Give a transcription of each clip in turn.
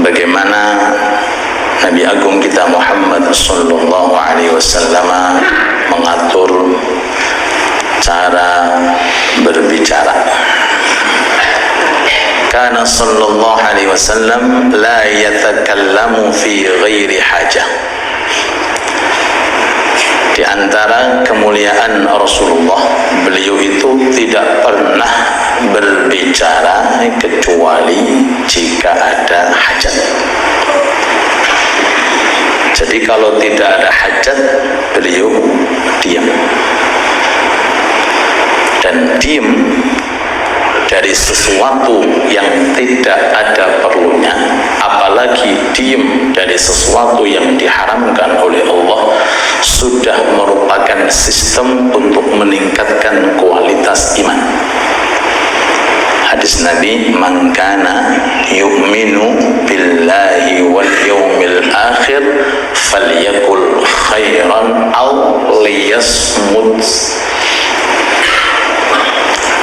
bagaimana Nabi Agung kita Muhammad sallallahu alaihi wasallam mengatur cara berbicara. Kana sallallahu alaihi wasallam la yatakallamu fi ghairi hajah. Di antara kemuliaan Rasulullah, beliau itu tidak pernah berbicara kecuali jika ada hajat. Jadi kalau tidak ada hajat, beliau diam. Dan diam dari sesuatu yang tidak ada perlunya, apalagi diam dari sesuatu yang diharamkan oleh Allah, sudah merupakan sistem untuk meningkatkan kualitas iman. Hadis Nabi, man kana yu'minu billahi wal yawmil akhir falyakul khairan aw liyasmut.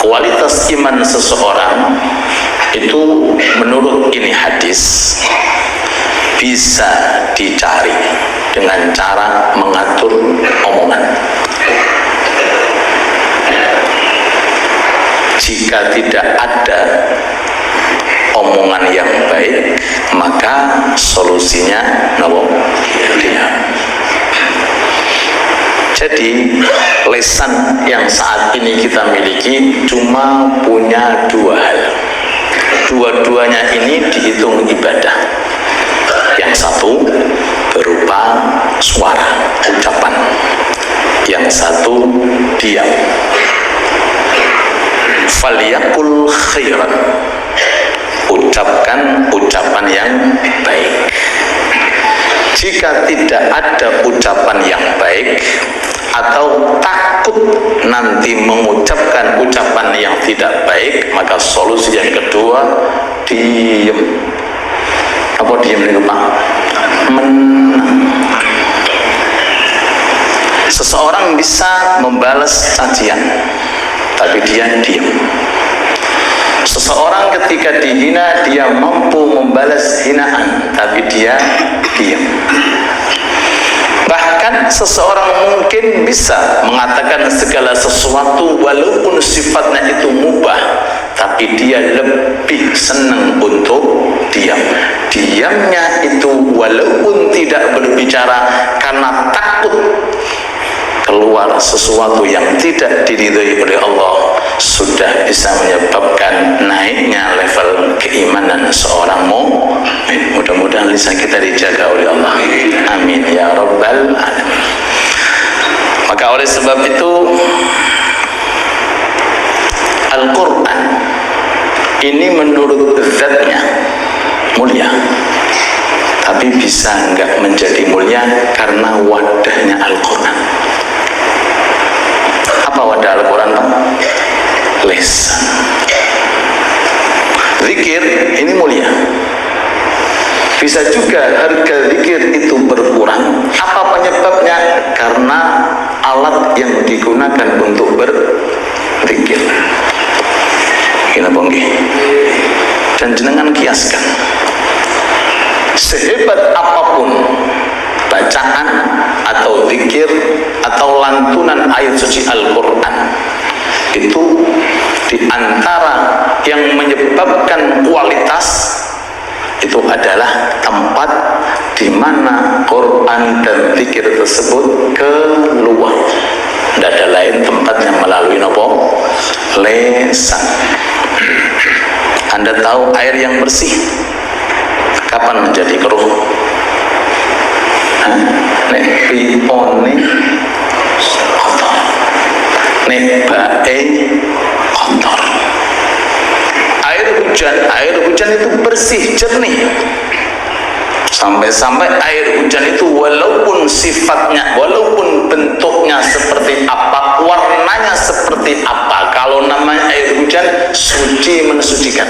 Kualitas iman seseorang itu menurut ini hadis bisa dicari dengan cara mengatur omongan. Jika tidak ada omongan yang baik, maka solusinya diam. Jadi lesan yang saat ini kita miliki cuma punya dua hal. Dua-duanya ini dihitung ibadah. Yang satu berupa suara, ucapan. Yang satu diam. Falyakul khairan. Ucapkan ucapan yang baik. Jika tidak ada ucapan yang baik atau takut nanti mengucapkan ucapan yang tidak baik, maka solusi yang kedua diam. Apa diam itu Pak? Menang. Seseorang bisa membalas cacian, tapi dia diam. Seseorang ketika dihina, dia mampu membalas hinaan, tapi dia diam. Bahkan seseorang mungkin bisa mengatakan segala sesuatu walaupun sifatnya itu mubah, tapi dia lebih senang untuk diam. Diamnya itu walaupun tidak berbicara karena takut keluar sesuatu yang tidak diridhai oleh Allah, sudah bisa menyebabkan naiknya level keimanan seorang mukmin. Mudah-mudahan lisan kita dijaga oleh Allah. Amin ya rabbal alamin. Maka oleh sebab itu Al-Quran ini menurut zatnya mulia, tapi bisa enggak menjadi mulia karena wadahnya Al-Quran. Apa wadah Al-Quran? Lisan. Zikir ini mulia. Bisa juga harga zikir itu berkurang. Apa penyebabnya? Karena alat yang digunakan untuk berzikir. Gila bonggi. Dan jenengan kiaskan, sehebat apapun bacaan atau zikir atau lantunan ayat suci Al-Quran, itu diantara yang menyebabkan kualitas itu adalah tempat di mana Quran dan zikir tersebut keluar. Tidak ada lain tempatnya melalui nopo lesan. Anda tahu air yang bersih kapan menjadi keruh? Nek pipone kotor, nek bae kotor. Air hujan itu bersih, jernih. Sampai-sampai air hujan itu walaupun sifatnya, walaupun bentuknya seperti apa, warnanya seperti apa, kalau namanya air hujan, suci mensucikan.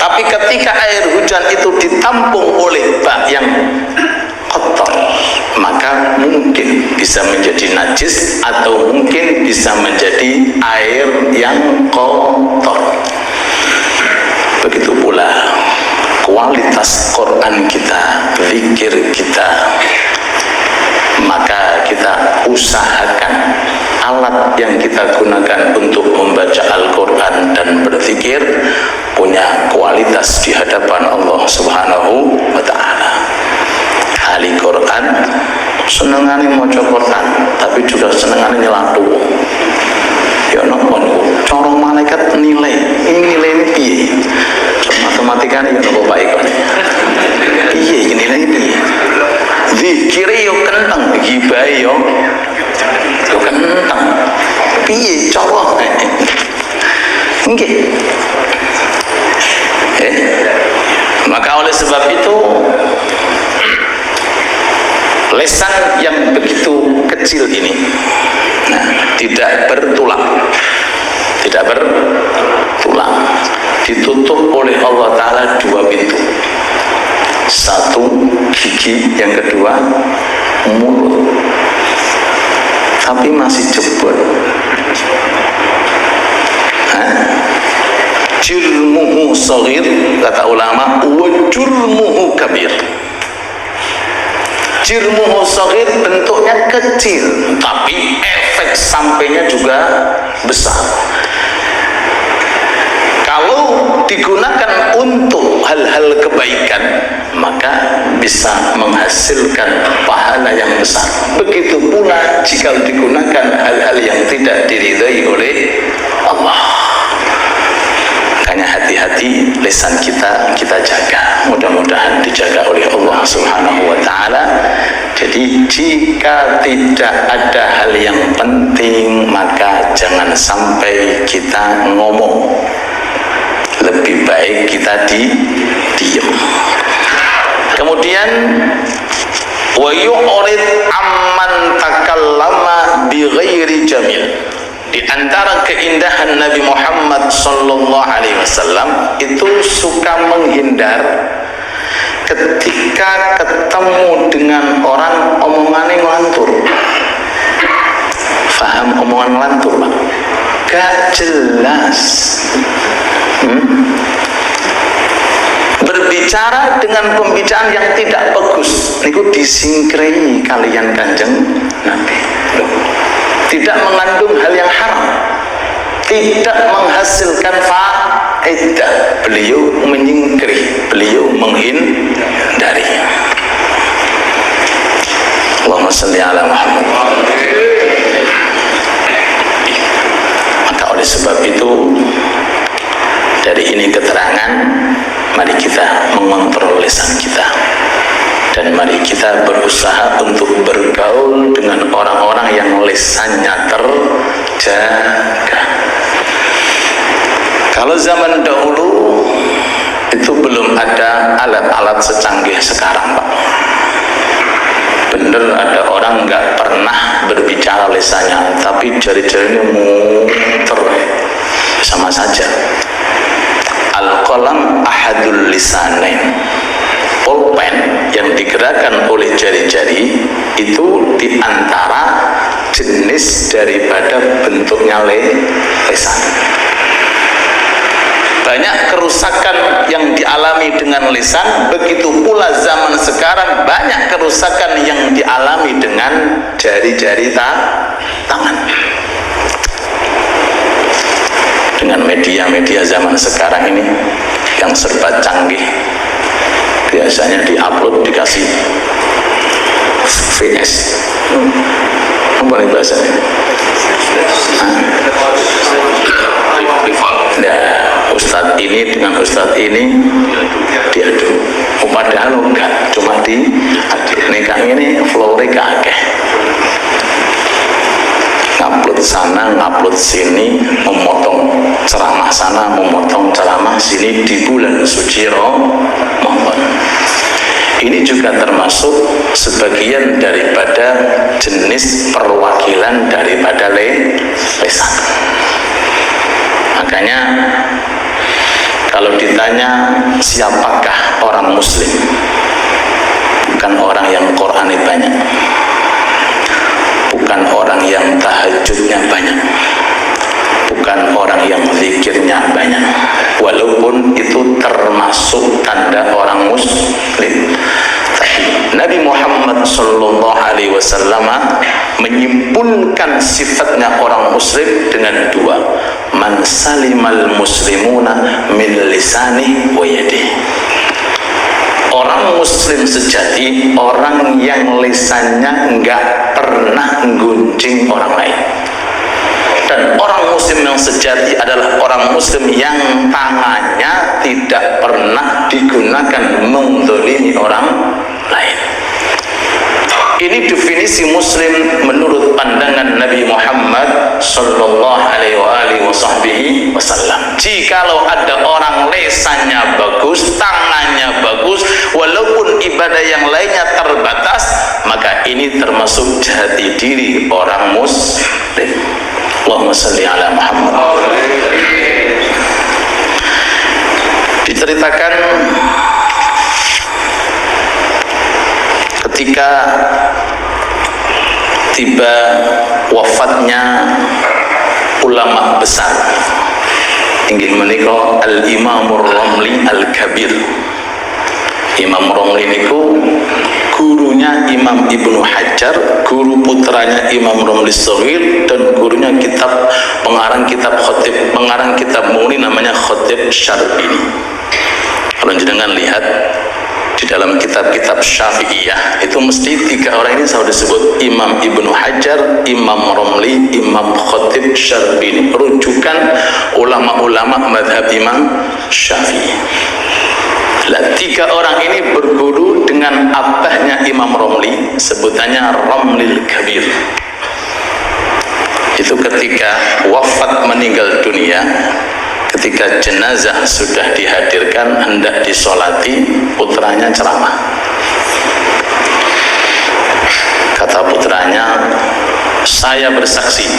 Tapi ketika air hujan itu ditampung oleh bak yang kotor, maka mungkin bisa menjadi najis atau mungkin bisa menjadi air yang kotor. Begitu pula kualitas Quran kita, zikir kita, maka kita usahakan alat yang kita gunakan untuk membaca Al-Quran dan berzikir punya kualitas di hadapan Allah Subhanahu wa ta'ala. Ahli Quran senengane maca Quran tapi juga senengane nyelatu. Ya napa niku? Cara malaikat nilai ini piye? Matematika ya napa Pak Iko? Piye iki nilai piye? Zikire yo kenteng, gibahe yo kenteng. Piye cara? Nggih. Maka oleh sebab itu lesan yang begitu kecil ini, tidak bertulang, ditutup oleh Allah Ta'ala dua pintu, satu gigi, yang kedua mulut, tapi masih jebol. Jurmuhu shaghir, kata ulama, wa jurmuhu kabir. Jurmuhu shaghir bentuknya kecil, tapi efek sampainya juga besar. Kalau digunakan untuk hal-hal kebaikan, maka bisa menghasilkan pahala yang besar. Begitu pula jika digunakan hal-hal yang tidak diridhai oleh Allah. Makanya hati-hati lisan kita jaga. Mudah-mudahan dijaga oleh Allah Subhanahu wa ta'ala. Jadi jika tidak ada hal yang penting, maka jangan sampai kita ngomong. Lebih baik kita diam. Kemudian wa yu'rid amman takallama bi ghairi jamil. Di antara keindahan Nabi Muhammad sallallahu alaihi wasallam itu suka menghindar ketika ketemu dengan orang omongannya ngelantur. Faham omongan ngelantur, Pak? Gak jelas. Berbicara dengan pembicaraan yang tidak bagus niku disingkrai kalian Kanjeng Nabi. Tidak mengandung hal yang haram, tidak menghasilkan faedah, beliau menyingkiri, beliau menghindari. Allahumma shalli ala Muhammad. Maka oleh sebab itu, dari ini keterangan, mari kita mengontrol lisan kita, dan mari kita berusaha untuk bergaul dengan orang-orang yang lisannya terjaga. Kalau zaman dahulu itu belum ada alat-alat secanggih sekarang, Pak. Bener ada orang nggak pernah berbicara lisannya, tapi jari-jarinya muter, sama saja. Al-qalam ahadul lisanain. Pulpen yang digerakkan oleh jari-jari itu diantara jenis daripada bentuknya lisan. Banyak kerusakan yang dialami dengan lisan, begitu pula zaman sekarang banyak kerusakan yang dialami dengan jari-jari tangan. Dengan media-media zaman sekarang ini yang serba canggih, biasanya diupload dikasih VS. Apa nih bahasanya? Nah, ustadz ini dengan ustadz ini diadu. Padahal enggak, cuma diadu. Nikah ini flore kakek. Ngupload sana, ngupload sini, memotong ceramah sana, memotong ceramah sini di bulan suci Ramadan. Ini juga termasuk sebagian daripada jenis perwakilan daripada lisan. Makanya kalau ditanya siapakah orang muslim, bukan orang yang Qur'annya banyak, bukan orang yang tahajudnya banyak, bukan orang yang zikirnya banyak, walaupun itu termasuk tanda orang Sallallahu Alaihi Wasallam menyimpulkan sifatnya orang muslim dengan dua: man salimal muslimuna min lisani wa yadihi. Orang muslim sejati orang yang lisannya enggak pernah gunjing orang lain. Dan orang muslim yang sejati adalah orang muslim yang tangannya tidak pernah digunakan menzalimi orang lain. Ini definisi muslim menurut pandangan Nabi Muhammad Sallallahu Alaihi Wasallam. Jikalau ada orang lisannya bagus, tangannya bagus, walaupun ibadah yang lainnya terbatas, maka ini termasuk jati diri orang muslim. Allahumma salli ala Muhammad. Diceritakan ketika tiba wafatnya ulama besar inggih menika Al-Imamur Ramli Al-Kabir. Imam Ramli niku gurunya Imam Ibnu Hajar, guru putranya Imam Ramli Shaghir, dan gurunya pengarang kitab Mughni namanya Khatib Syarbini. Kalau jenengan lihat di dalam kitab-kitab Syafi'iyah itu mesti tiga orang ini selalu disebut: Imam Ibnu Hajar, Imam Ramli, Imam Khatib Syarbini, rujukan ulama-ulama madhab Imam Syafi'i. Lah, tiga orang ini berguru dengan abahnya Imam Ramli, sebutannya Ramlil Kabir. Itu ketika wafat meninggal dunia, ketika jenazah sudah dihadirkan hendak disolati, putranya ceramah. Kata putranya, saya bersaksi,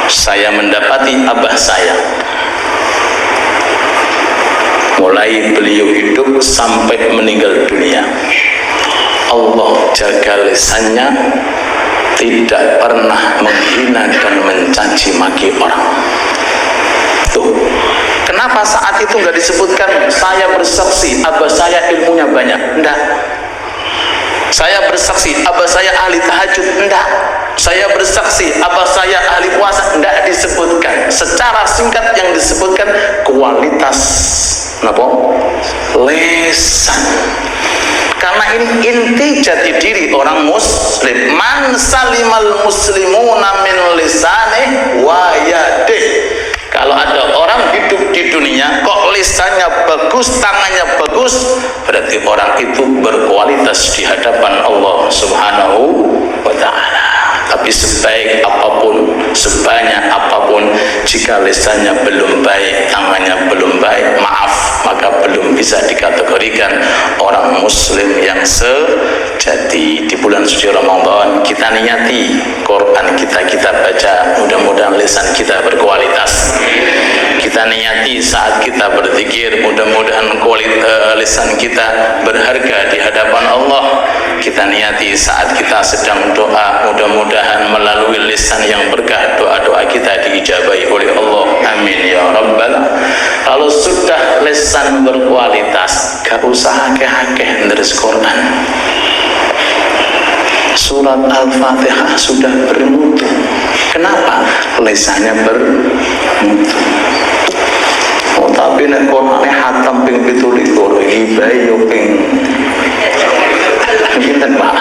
saya mendapati abah saya mulai beliau hidup sampai meninggal dunia, Allah jaga lisannya, tidak pernah menghina dan mencaci maki orang. Tuh, kenapa saat itu nggak disebutkan saya bersaksi abah saya ilmunya banyak? Enggak. Saya bersaksi abah saya ahli tahajud? Enggak. Saya bersaksi abah saya ahli puasa? Enggak disebutkan. Secara singkat yang disebutkan kualitas lisan. Karena ini inti jati diri orang muslim. Man salimal muslimuna min lisanih wa yadih. Kalau ada orang hidup di dunia kok lisannya bagus, tangannya bagus, berarti orang itu berkualitas di hadapan Allah Subhanahu wa ta'ala. Tapi sebaik apapun, sebanyak apapun, jika lisannya belum baik, tangannya belum baik, maaf, maka belum bisa dikategorikan orang muslim yang sejati. Di bulan suci Ramadan kita niyati Quran kita baca, mudah-mudahan lisan kita berkualitas. Kita niyati saat kita berzikir, mudah-mudahan lisan kita berharga di hadapan Allah. Kita niyati saat kita sedang doa, mudah-mudahan melalui lisan yang berkah doa-doa kita diijabahi oleh Allah. Amin ya rabbal. Kalau sudah lisan berkualitas, gak usah akeh-akeh nulis Quran. Surat Al-Fatihah sudah bermutu. Kenapa? Lisannya bermutu. Oh, tapi nek Qur'ane hatam ping 17 hibae yo ping pinten Pak.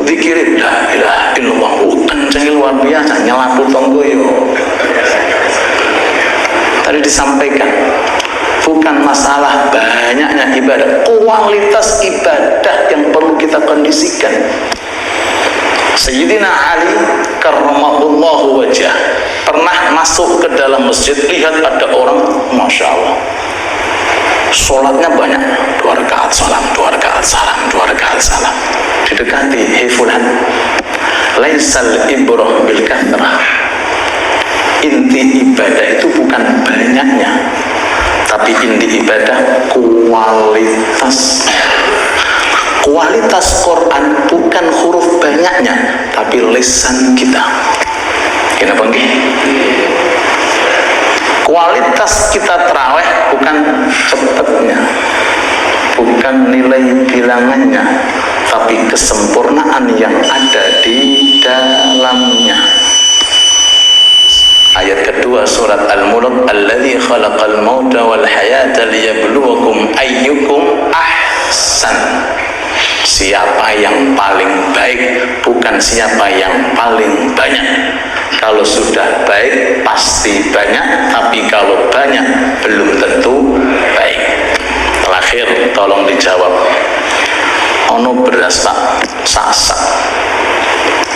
Dikirim la ilaha illallah, kenceng luar biasa, nyelapu tonggo yo. Tadi disampaikan bukan masalah banyaknya ibadah, kualitas ibadah yang perlu kita kondisikan. Sayyidina Ali karramallahu wajah pernah masuk ke dalam masjid, lihat ada orang, masya Allah, sholatnya banyak, 2 rakaat salam, 2 rakaat salam, 2 rakaat salam. Didekati, hei fulan, laisal ibrah bil kathrah. Inti ibadah itu bukan banyaknya, tapi inti ibadah kualitas. Kualitas Quran bukan huruf banyaknya, tapi lisan kita. Kenapa nggih? Kualitas kita terawih bukan cepatnya, bukan nilai bilangannya, tapi kesempurnaan yang ada di dalamnya. Ayat kedua surat Al-Mulk, alladzi khalaqal mauta wal hayata liyabluwakum ayyukum ahsan. Siapa yang paling baik, bukan siapa yang paling banyak. Kalau sudah baik pasti banyak, tapi kalau banyak belum tentu baik. Terakhir tolong dijawab. Ono beras Pak, sasak,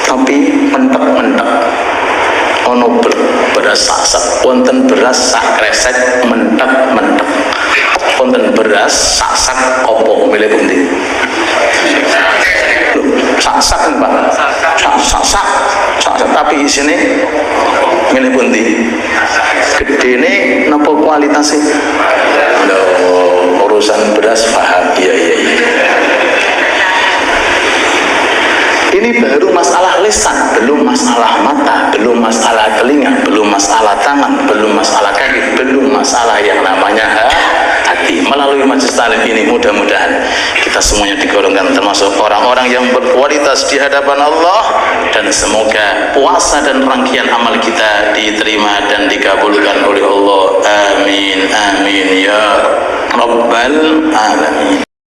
tapi mentek-mentek. Ono beras sasak, wonten beras sak kresek mentek-mentek. Wonten beras sasak opo milih pundi? Sasak Pak. Sasak, tapi isine milih pundi? Gedene napa kualitasnya? Loh, urusan beras paham. Iya. Ini baru masalah lisan, belum masalah mata, belum masalah telinga, belum masalah tangan, belum masalah kaki, belum masalah yang namanya hati. Melalui majelis taklim ini mudah-mudahan kita semuanya digolongkan termasuk orang-orang yang berkualitas di hadapan Allah, dan semoga puasa dan rangkaian amal kita diterima dan dikabulkan oleh Allah. Amin amin ya rabbal alamin.